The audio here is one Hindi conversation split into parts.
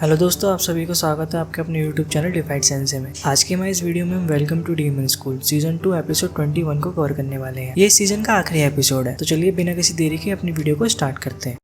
हेलो दोस्तों, आप सभी को स्वागत है आपके अपने यूट्यूब चैनल डिफाइड सेंसे में। आज की मैं इस वीडियो में welcome to demon school season 2 episode 21 को कवर करने वाले हैं। ये सीजन का आखिरी एपिसोड है, तो चलिए बिना किसी देरी के अपनी वीडियो को स्टार्ट करते हैं।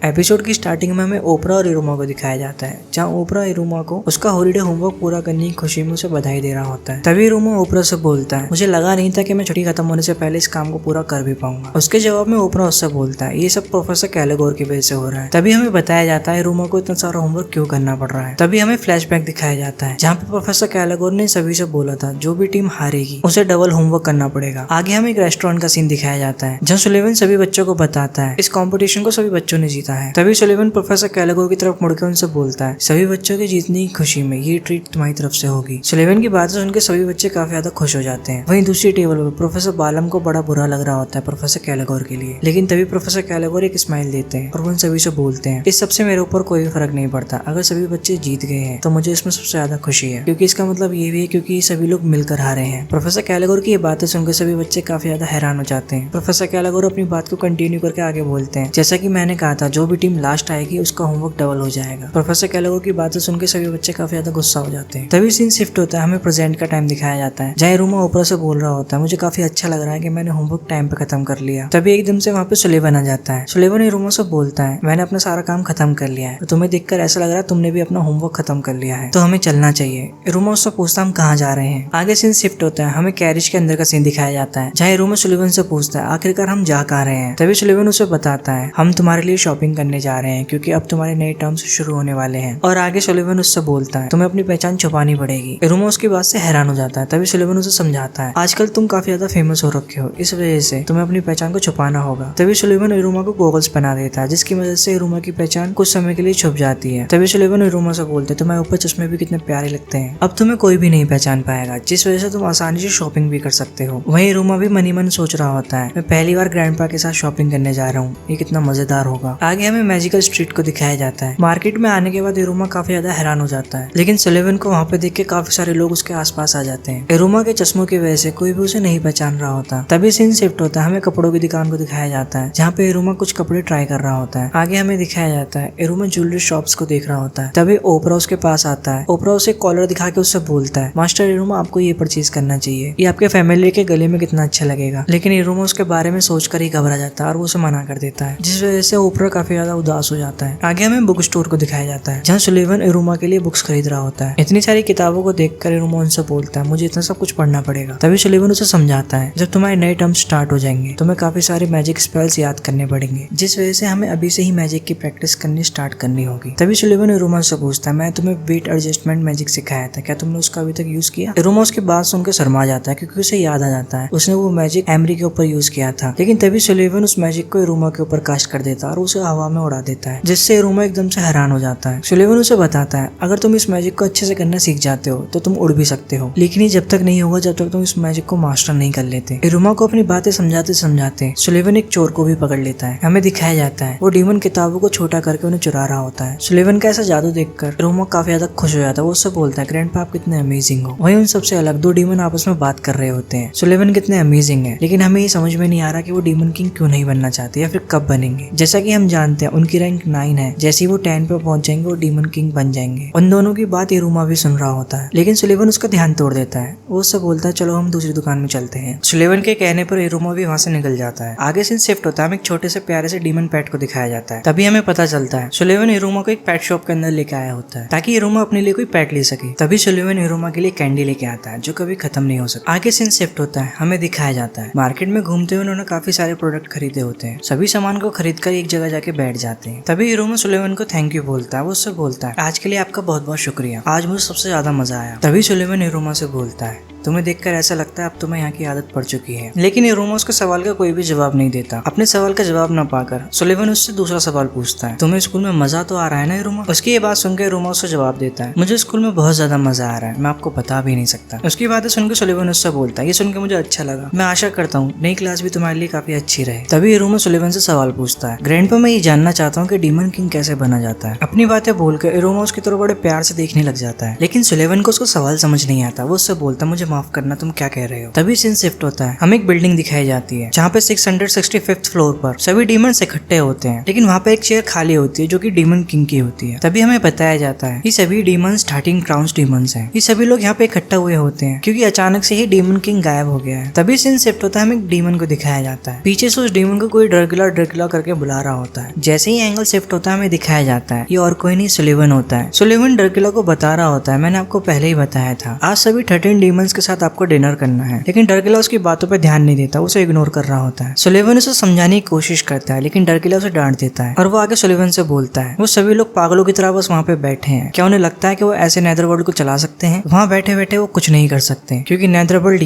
एपिसोड की स्टार्टिंग में हमें ओपरा और इरुमा को दिखाया जाता है, जहाँ ओपरा इरुमा को उसका हॉलीडे होमवर्क पूरा करने की खुशी में उसे बधाई दे रहा होता है। तभी इरुमा ओपरा से बोलता है, मुझे लगा नहीं था कि मैं छुट्टी खत्म होने से पहले इस काम को पूरा कर भी पाऊंगा। उसके जवाब में ओपरा उससे बोलता है, ये सब प्रोफेसर कैलेगोर की वजह से हो रहा है। तभी हमें बताया जाता है इरुमा को इतना सारा होमवर्क क्यों करना पड़ रहा है। तभी हमें फ्लैशबैक दिखाया जाता है, जहाँ पे प्रोफेसर कैलेगोर ने सभी से बोला था जो भी टीम हारेगी उसे डबल होमवर्क करना पड़ेगा। आगे हमें एक रेस्टोरेंट का सीन दिखाया जाता है, जहाँ सुलेवन सभी बच्चों को बताता है इस कॉम्पिटिशन को सभी बच्चों ने जीता है। तभी सुलेवन प्रोफेसर कैलेगोर की तरफ मुड़कर उनसे बोलता है, सभी बच्चों के जीतने की खुशी में ये ट्रीट तुम्हारी तरफ से होगी। सुलेवन की बातें सुनकर सभी बच्चे काफी ज्यादा खुश हो जाते हैं। वहीं दूसरी टेबल पर प्रोफेसर बालम को बड़ा बुरा लग रहा होता है प्रोफेसर कैलेगोर के लिए, लेकिन तभी प्रोफेसर कैलेगोर एक स्माइल देते हैं और वो उन सभी से बोलते हैं, इस सबसे मेरे ऊपर कोई फर्क नहीं पड़ता। अगर सभी बच्चे जीत गए हैं तो मुझे इसमें सबसे ज्यादा खुशी है, क्योंकि इसका मतलब ये भी है क्योंकि सभी लोग मिलकर हारे हैं। प्रोफेसर कैलेगोर की ये बातें सुनकर सभी बच्चे काफी ज्यादा हैरान हो जाते हैं। प्रोफेसर कैलेगोर अपनी बात को कंटिन्यू करके आगे बोलते हैं, जैसा कि मैंने कहा था जो भी टीम लास्ट आएगी उसका होमवर्क डबल हो जाएगा। प्रोफेसर कैलेगोर की बातें सुनकर सभी बच्चे काफी ज्यादा गुस्सा हो जाते हैं। तभी सीन शिफ्ट होता है, हमें प्रेजेंट का टाइम दिखाया जाता है, जहाँ इरुमा ओपरा से बोल रहा होता है, मुझे काफी अच्छा लग रहा है कि मैंने होमवर्क टाइम पे खत्म कर लिया। तभी एकदम से वहाँ पे सुलेवन आ जाता है। सुलेवन इरुमा से बोलता है, मैंने अपना सारा काम खत्म कर लिया है, तो तुम्हें देखकर ऐसा लग रहा है तुमने भी अपना होमवर्क खत्म कर लिया है, तो हमें चलना चाहिए। इरुमा उससे पूछता हम कहाँ जा रहे हैं। आगे सीन शिफ्ट होता है, हमें कैरिज के अंदर का सीन दिखाया जाता है, जहाँ इरुमा सुलेवन से पूछता है आखिरकार हम जा कहाँ रहे हैं। तभी सुलेवन उसे बताता है, हम तुम्हारे लिए शॉपिंग करने जा रहे हैं क्योंकि अब तुम्हारे नए टर्म्स शुरू होने वाले हैं। और आगे सुलेवन उससे बोलता है, तुम्हें अपनी पहचान छुपानी पड़ेगी। इरुमा उसकी बात से हैरान हो जाता है। तभी सुलेवन उसे समझाता है, आजकल तुम काफी ज्यादा फेमस हो रखे हो, इस वजह से तुम्हें अपनी पहचान को छुपाना होगा। तभी सुलेवन इरुमा को गॉगल्स पहना देता है, जिसकी वजह से इरुमा की पहचान कुछ समय के लिए छुप जाती है। तभी सुलेवन इरुमा से बोलते, तुम्हारे ऊपर चश्मे भी कितने प्यारे लगते हैं, अब तुम्हें कोई भी नहीं पहचान पाएगा, जिस वजह से तुम आसानी से शॉपिंग भी कर सकते हो। वहीं इरुमा भी मनी मन सोच रहा होता है, मैं पहली बार ग्रैंडपा के साथ शॉपिंग करने जा रहा हूँ, ये कितना मजेदार होगा। आगे हमें मैजिकल स्ट्रीट को दिखाया जाता है। मार्केट में आने के बाद इरुमा काफी ज्यादा हैरान हो जाता है, लेकिन सुलेवन को वहाँ पे देख के काफी सारे लोग उसके आसपास आ जाते हैं। इरुमा के चश्मों की वजह से कोई भी उसे नहीं पहचान रहा होता। तभी सीन शिफ्ट होता है, हमें कपड़ों की दुकान को दिखाया जाता है, जहाँ पे इरुमा कुछ कपड़े ट्राई कर रहा होता है। आगे हमें दिखाया जाता है इरुमा ज्वेलरी शॉप्स को देख रहा होता है। तभी ओपरा उसके पास आता है। ओपरा उसे कॉलर दिखा के उससे बोलता है, मास्टर इरुमा आपको ये परचेज करना चाहिए, ये आपके फैमिली के गले में कितना अच्छा लगेगा। लेकिन इरुमा उसके बारे में सोचकर ही घबरा जाता है और वो उसे मना कर देता है, जिस वजह से ओपरा काफी ज्यादा उदास हो जाता है। आगे हमें बुक स्टोर को दिखाया जाता है, जहाँ सुलेवन इरुमा के लिए बुक्स खरीद रहा होता है। इतनी सारी किताबों को देखकर इरुमा उनसे बोलता है, मुझे इतना सब कुछ पढ़ना पड़ेगा। तभी सुलेवन उसे समझाता है, जब तुम्हारे नए टर्म स्टार्ट हो जाएंगे तुम्हें काफी सारे मैजिक स्पेल्स याद करने पड़ेंगे, जिस वजह से हमें अभी से ही मैजिक की प्रैक्टिस करनी स्टार्ट करनी होगी। तभी सुलेवन इरुमा से पूछता है, मैं तुम्हें वेट एडजस्टमेंट मैजिक सिखाया था, क्या तुमने उसका अभी तक यूज किया। इरुमा उसकी बात सुनकर शर्मा जाता है, क्योंकि उसे याद आ जाता है उसने वो मैजिक एमरी के ऊपर यूज किया था। लेकिन तभी सुलेवन उस मैजिक को इरुमा के ऊपर कास्ट कर देता है और उसे हवा में उड़ा देता है, जिससे इरुमा एकदम से हैरान हो जाता है। सुलेवन उसे बताता है, अगर तुम इस मैजिक को अच्छे से करना सीख जाते हो तो तुम उड़ भी सकते हो, लेकिन ये जब तक नहीं होगा जब तक तुम इस मैजिक को मास्टर नहीं कर लेते। इरुमा को अपनी बातें समझाते समझाते सुलेवन एक चोर को भी पकड़ लेता है। हमें दिखाया जाता है वो डीमन किताबों को छोटा करके उन्हें चुरा रहा होता है। सुलेवन का ऐसा जादू देखकर इरुमा काफी ज्यादा खुश हो जाता है। वो उससे बोलता है, ग्रैंडपा आप कितने अमेजिंग हो। वहीं उन सबसे अलग दो डीमन आपस में बात कर रहे होते हैं। सुलेवन कितने अमेजिंग है, लेकिन हमें ये समझ में नहीं आ रहा कि वो डीमन किंग क्यों नहीं बनना चाहते या फिर कब बनेंगे। जैसा कि हम जानते हैं उनकी रैंक 9 है, जैसे ही वो 10 पे पहुंच जाएंगे वो डीमन किंग बन जाएंगे। उन दोनों की बात इरुमा भी सुन रहा होता है, लेकिन सुलेवन उसका ध्यान तोड़ देता है। वो उससे बोलता है, चलो हम दूसरी दुकान में चलते हैं। सुलेवन के कहने पर इरुमा भी वहाँ से निकल जाता है। आगे सीन शिफ्ट होता है, हमें एक छोटे से प्यारे से डीमन पेट को दिखाया जाता है। तभी हमें पता चलता है सुलेवन इरुमा को एक पेट शॉप के अंदर लेके आया होता है, ताकि इरुमा अपने लिए कोई पेट ले सके। तभी सुलेवन इरुमा के लिए कैंडी लेके आता है, जो कभी खत्म नहीं हो सकता। आगे सीन शिफ्ट होता है, हमें दिखाया जाता है मार्केट में घूमते हुए उन्होंने काफी सारे प्रोडक्ट खरीदे होते हैं। सभी सामान को खरीद कर एक जगह जाके बैठ जाते हैं। तभी इरुमा सुलेवन को थैंक यू बोलता है। वो उससे बोलता है, आज के लिए आपका बहुत बहुत शुक्रिया, आज मुझे सबसे ज्यादा मजा आया। तभी सुलेवन इरुमा से बोलता है, तुम्हें देखकर ऐसा लगता है अब तुम्हें यहाँ की आदत पड़ चुकी है। लेकिन इरुमा उसके सवाल का कोई भी जवाब नहीं देता। अपने सवाल का जवाब न पाकर सुलेवन उससे दूसरा सवाल पूछता है, तुम्हें स्कूल में मजा तो आ रहा है ना इरुमा। उसकी ये बात सुनकर इरुमा उससे जवाब देता है, मुझे स्कूल में बहुत ज्यादा मजा आ रहा है, मैं आपको बता भी नहीं सकता। उसकी बातें सुनकर सुलेवन उससे बोलता है, ये सुनकर मुझे अच्छा लगा, मैं आशा करता हूँ नई क्लास भी तुम्हारे लिए काफी अच्छी रहे। तभी इरुमा सुलेवन से सवाल पूछता है, ग्रैंडपा मैं ये जानना चाहता हूँ कि डीमन किंग कैसे बना जाता है। अपनी बातें बोलकर इरुमा उसकी तरफ बड़े प्यार से देखने लग जाता है, लेकिन सुलेवन को उसका सवाल समझ नहीं आता। वो उससे बोलता, मुझे माफ करना, तुम क्या कह रहे हो। तभी सीन शिफ्ट होता है, हमें एक बिल्डिंग दिखाई जाती है जहाँ पे 665th फ्लोर पर सभी डीमंस इकट्ठे होते हैं, लेकिन वहाँ पे एक चेयर खाली होती है जो कि डीमन किंग की होती है। तभी हमें बताया जाता है ये सभी डीमंस 13 क्राउन्स डीमंस हैं। ये सभी लोग यहाँ पे इकट्ठा हुए होते हैं क्योंकि अचानक से ही डीमन किंग गायब हो गया है। तभी सीन शिफ्ट होता है, हमें एक डीमन को दिखाया जाता है, पीछे से उस डीमन को कोई ड्रैकुला करके बुला रहा होता है। जैसे ही एंगल शिफ्ट होता है हमें दिखाया जाता है ये और कोई नहीं सुलिवन होता है। सुलिवन ड्रैकुला को बता रहा होता है, मैंने आपको पहले ही बताया था आज सभी 13 डीमंस के साथ आपको डिनर करना है, लेकिन ड्रैकुला उसकी बातों पर ध्यान नहीं देता, उसे इग्नोर कर रहा होता है। सुलिवन उसे समझाने की कोशिश करता है लेकिन ड्रैकुला उसे डांट देता है और वो आगे सुलिवन से बोलता है वो सभी लोग पागलों की तरह बस वहाँ पे बैठे हैं, क्या उन्हें लगता है कि वो ऐसे नेदरवर्ल्ड को चला सकते हैं। वहाँ बैठे बैठे वो कुछ नहीं कर सकते क्योंकि नेदरवर्ल्ड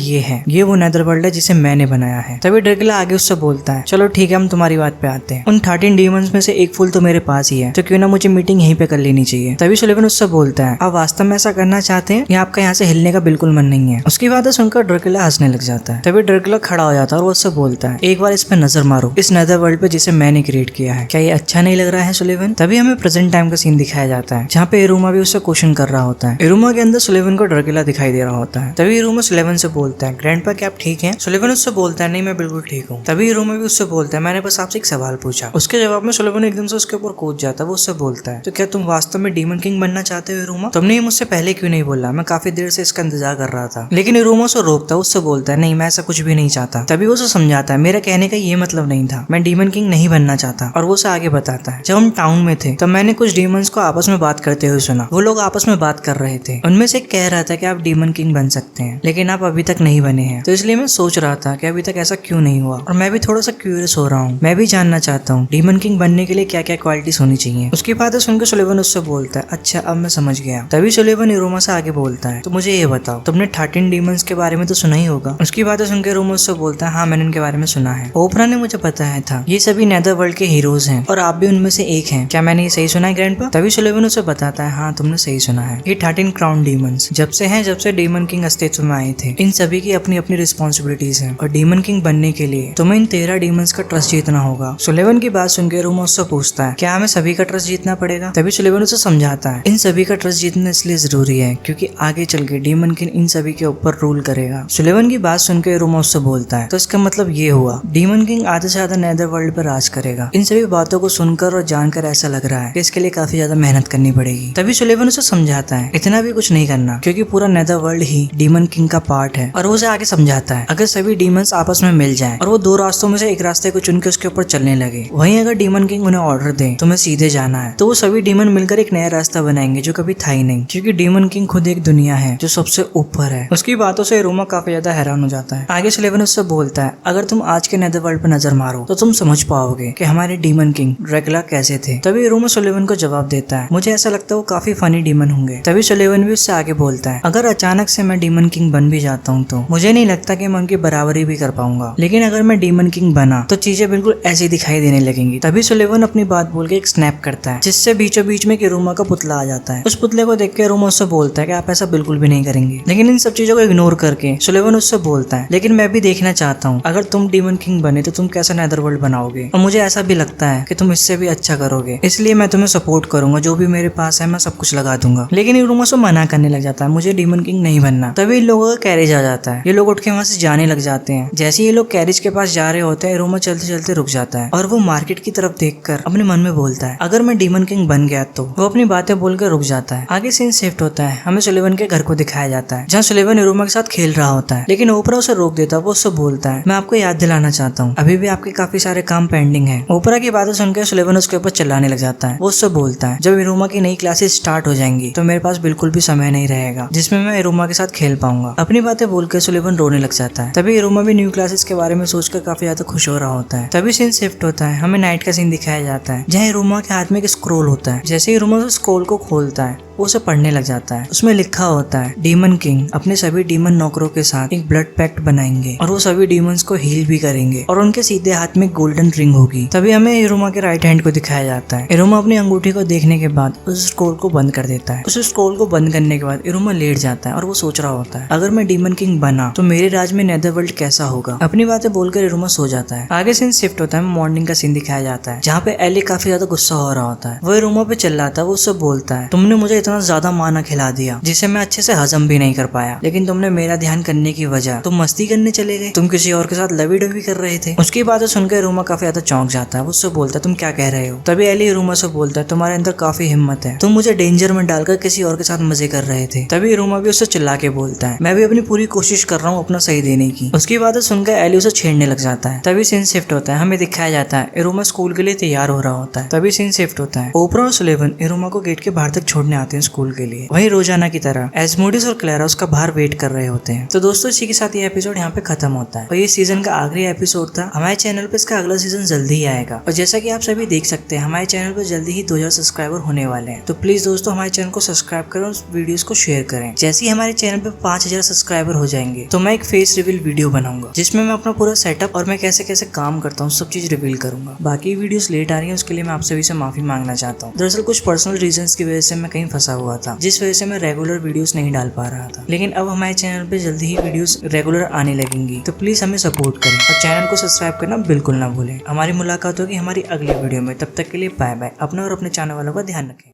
ये वो नेदरवर्ल्ड है जिसे मैंने बनाया है। तभी ड्रैकुला आगे उससे बोलता है चलो ठीक है हम तुम्हारी बात पे आते हैं, उन 13 डीमंस में से एक फूल तो मेरे पास ही है, तो क्यों ना मुझे मीटिंग यहीं पे कर लेनी चाहिए। तभी सुलिवन उससे बोलता है आप वास्तव में ऐसा करना चाहते हैं या आपका यहाँ से हिलने का बिल्कुल मन नहीं है। उसकी बात सुनकर ड्रैकुला हंसने लग जाता है। तभी ड्रैकुला खड़ा हो जाता है और वो उससे बोलता है एक बार इस पे नजर मारो, इस नेदरवर्ल्ड पे जिसे मैंने क्रिएट किया है, क्या ये अच्छा नहीं लग रहा है सुलिवन। तभी हमें प्रेजेंट टाइम का सीन दिखाया जाता है जहाँ पे इरुमा भी उससे क्वेश्चन कर रहा होता है। इरुमा के अंदर सुलिवन को ड्रैकुला दिखाई दे रहा होता है। तभी इरुमा सुलिवन से बोलता है ग्रैंडपा क्या आप ठीक हैं। सुलिवन उससे बोलता है नहीं मैं बिल्कुल ठीक हूँ। तभी इरुमा भी उससे बोलता है मैंने बस आपसे एक सवाल पूछा। उसके जवाब में सुलिवन एकदम से उसके ऊपर कूद जाता है। वो उससे बोलता है तो क्या तुम वास्तव में डीमन किंग बनना चाहते हो इरुमा, तुमने ये मुझसे पहले क्यों नहीं बोला, मैं काफी देर से इसका इंतजार कर रहा था। लेकिन इरुमा उसे रोकता है, उससे बोलता है नहीं मैं ऐसा कुछ भी नहीं चाहता। तभी वो उसे समझाता है मेरा कहने का ये मतलब नहीं था, मैं डीमन किंग नहीं बनना चाहता। और वो उसे आगे बताता है जब हम टाउन में थे तब मैंने कुछ डीमंस को आपस में बात करते हुए सुना। वो लोग आपस में बात कर रहे थे, उनमें से कह रहा था कि आप डीमन किंग बन सकते हैं लेकिन आप अभी तक नहीं बने हैं, तो इसलिए मैं सोच रहा था कि अभी तक ऐसा क्यों नहीं हुआ और मैं भी थोड़ा सा क्यूरियस हो रहा हूँ, मैं भी जानना चाहता हूँ डीमन किंग बनने के लिए क्या क्या क्वालिटीज होनी चाहिए। उसकी बातें सुनकर सुलिवन उससे बोलता है अच्छा अब मैं समझ गया। तभी सुलिवन इरुमा से आगे बोलता है तो मुझे ये बताओ तुमने 13 डीमंस के बारे में तो सुना ही होगा। उसकी बातें सुनकर इरुमा उससे बोलता है हाँ मैंने इनके बारे में सुना है, ओपरा ने मुझे बताया था ये सभी नेदरवर्ल्ड के हीरोज हैं और आप भी उनमें से एक हैं, क्या मैंने ये सही सुना है ग्रैंडपा। तभी सुलिवन उसे बताता है हाँ तुमने सही सुना है, ये 13 क्राउन डीमंस जब से डीमन किंग अस्तित्व में आए थे इन सभी की अपनी अपनी रिस्पॉन्सिबिलिटीज हैं और डीमन किंग बनने के लिए तुम्हें इन 13 डीमंस का ट्रस्ट जीतना होगा। सुलिवन की बात सुनकर इरुमा उससे पूछता है क्या हमें सभी का ट्रस्ट जीतना पड़ेगा। तभी सुलिवन उसे समझाता है इन सभी का ट्रस्ट जीतना इसलिए जरूरी है क्योंकि आगे चल के डीमन किंग इन सभी के ऊपर रूल करेगा। सुलिवन की बात सुनकर इरुमा उससे बोलता है तो इसका मतलब ये हुआ डीमन किंग आधे से ज्यादा नेदरवर्ल्ड पर राज करेगा। इन सभी बातों को सुनकर और जानकर ऐसा लग रहा है कि इसके लिए काफी ज्यादा मेहनत करनी पड़ेगी। तभी सुलिवन उसे समझाता है इतना भी कुछ नहीं करना क्योंकि पूरा नेदरवर्ल्ड ही डीमन किंग का पार्ट है। और वो उसे आगे समझाता है अगर सभी डीमंस आपस में मिल जाएं और वो दो रास्तों में से एक रास्ते को चुन के उसके ऊपर चलने लगे, वहीं अगर डीमन किंग उन्हें ऑर्डर दे तुम्हें सीधे जाना है, तो वो सभी डीमन मिलकर एक नया रास्ता बनाएंगे जो कभी था ही नहीं, क्योंकि डीमन किंग खुद एक दुनिया है जो सबसे ऊपर है। उसकी बातों से इरुमा काफी ज्यादा हैरान हो जाता है। आगे सुलिवन उससे बोलता है अगर तुम आज के नेदरवर्ल्ड पर नजर मारो तो तुम समझ पाओगे कि हमारे डीमन किंग ड्रैकुला कैसे थे। तभी इरुमा सुलिवन को जवाब देता है मुझे ऐसा लगता है वो काफी फनी डीमन होंगे। तभी सुलिवन भी उससे आगे बोलता है अगर अचानक से मैं डीमन किंग बन भी जाता हूँ तो मुझे नहीं लगता कि मैं उनकी बराबरी भी कर पाऊंगा, लेकिन अगर मैं डीमन किंग बना तो चीजें बिल्कुल ऐसी दिखाई देने लगेंगी। तभी सुलिवन अपनी बात बोल के एक स्नैप करता है जिससे बीचों बीच में इरुमा का पुतला आ जाता है। उस पुतले को देख के इरुमा उससे बोलता है कि आप ऐसा बिल्कुल भी नहीं करेंगे, लेकिन इन सब चीजों को इग्नोर करके सुलिवन उससे बोलता है लेकिन मैं भी देखना चाहता हूँ अगर तुम डीमन किंग बने तो तुम कैसा नेदरवर्ल्ड बनाओगे, और मुझे ऐसा भी लगता है कि तुम इससे भी अच्छा करोगे, इसलिए मैं तुम्हें सपोर्ट करूंगा, जो भी मेरे पास है मैं सब कुछ लगा दूंगा। लेकिन इरुमा उसको मना करने लग जाता है मुझे डीमन किंग नहीं बनना। तभी इन लोगों का कैरेज आ जाता है, ये लोग उठ के वहां से जाने लग जाते हैं। जैसे ये लोग कैरेज के पास जा रहे होते हैं इरुमा चलते चलते रुक जाता है और वो मार्केट की तरफ देखकर अपने मन में बोलता है अगर मैं डीमन किंग बन गया तो। वो अपनी बातें बोलकर रुक जाता है। आगे सीन शिफ्ट होता है, हमें सुलिवन के घर को दिखाया जाता है जहाँ सुलिवन इरुमा के साथ खेल रहा होता है, लेकिन ओपरा उसे रोक देता है। वो उससे बोलता है मैं आपको याद दिलाना चाहता हूँ अभी भी आपके काफी सारे काम पेंडिंग है। ओपरा की बातें सुनकर सुलिवन उसके ऊपर चिल्लाने लग जाता है। वो उससे बोलता है जब इरुमा की नई क्लासेस स्टार्ट हो जाएंगी तो मेरे पास बिल्कुल भी समय नहीं रहेगा जिसमें मैं इरुमा के साथ खेल पाऊंगा। अपनी बातें बोलकर सुलिवन रोने लग जाता है। तभी इरुमा भी न्यू क्लासेस के बारे में सोचकर काफी ज्यादा खुश हो रहा होता है। तभी सीन शिफ्ट होता है, हमें नाइट का सीन दिखाया जाता है जहाँ इरुमा के हाथ में एक स्क्रोल होता है। जैसे ही इरुमा उस स्क्रोल को खोलता है वो उसे पढ़ने लग जाता है। उसमें लिखा होता है डीमन किंग अपने सभी डीमन नौकरों के साथ एक ब्लड पैक्ट बनाएंगे और वो सभी डीमंस को हील भी करेंगे और उनके सीधे हाथ में गोल्डन रिंग होगी। तभी हमें इरुमा के राइट हैंड को दिखाया जाता है। इरुमा अपनी अंगूठी को देखने के बाद उस स्क्रोल को बंद कर देता है। उस स्क्रोल को बंद करने के बाद इरुमा लेट जाता है और वो सोच रहा होता है अगर मैं डीमन किंग बना तो मेरे राज में नेदरवर्ल्ड कैसा होगा। अपनी बातें बोलकर इरुमा सो जाता है। आगे सीन शिफ्ट होता है, मॉर्निंग का सीन दिखाया जाता है जहाँ पे एली काफी ज्यादा गुस्सा हो रहा होता है। वो इरुमा पे चिल्लाता है। वो उससे बोलता है तुमने मुझे इतना ज्यादा माना खिला दिया जिसे मैं अच्छे से हजम भी नहीं कर पाया, लेकिन तुमने मेरा ध्यान करने की वजह तुम मस्ती करने चले गए, तुम किसी और के साथ लवी डवी कर रहे थे। उसकी बातें सुनकर रूमा काफी ज्यादा चौंक जाता है। वो उससे बोलता है तुम क्या कह रहे हो। तभी एली रूमा से बोलता है तुम्हारे अंदर काफी हिम्मत है, तुम मुझे डेंजर में डालकर किसी और के साथ मजे कर रहे थे। तभी रूमा भी उससे चिल्ला के बोलता है मैं भी अपनी पूरी कोशिश कर रहा हूँ अपना सही देने की। उसकी बातें सुनकर एली उसे छेड़ने लग जाता है। तभी सीन शिफ्ट होता है, हमें दिखाया जाता है इरुमा स्कूल के लिए तैयार हो रहा होता है। तभी सीन शिफ्ट होता है, ओपरा और सुलेवन इरुमा को गेट के बाहर तक छोड़ने आते हैं स्कूल के लिए। वही रोजाना की तरह एस्मोडिस और क्लैरा उसका बाहर वेट कर रहे होते हैं। तो दोस्तों इसी के साथ ये एपिसोड यहाँ पे खत्म होता है और ये सीजन का आखिरी एपिसोड था। हमारे चैनल पे इसका अगला सीजन जल्दी ही आएगा और जैसा कि आप सभी देख सकते हैं हमारे चैनल पे जल्दी ही 2000 सब्सक्राइबर होने वाले हैं। तो प्लीज दोस्तों हमारे चैनल को सब्सक्राइब करें और वीडियोस को शेयर करें। जैसे ही हमारे चैनल पे 5000 सब्सक्राइबर हो जाएंगे तो मैं एक फेस रिवील वीडियो बनाऊंगा जिसमें मैं अपना पूरा सेटअप और मैं कैसे कैसे काम करता हूँ सब चीज रिवील करूंगा। बाकी वीडियोस लेट आ रही है उसके लिए मैं आप सभी से माफी मांगना चाहता हूँ। दरअसल कुछ पर्सनल रीजंस की वजह से मैं कहीं फंसा हुआ था जिस वजह से मैं रेगुलर वीडियोस नहीं डाल पा रहा था, लेकिन अब हमारे चैनल पे जल्दी ही वीडियोस रेगुलर आने लगेंगी। तो प्लीज हमें सपोर्ट करें और चैनल को सब्सक्राइब करना बिल्कुल ना भूलें। हमारी मुलाकात होगी हमारी अगली वीडियो में, तब तक के लिए बाय बाय। अपना और अपने चैनल वालों का ध्यान रखें।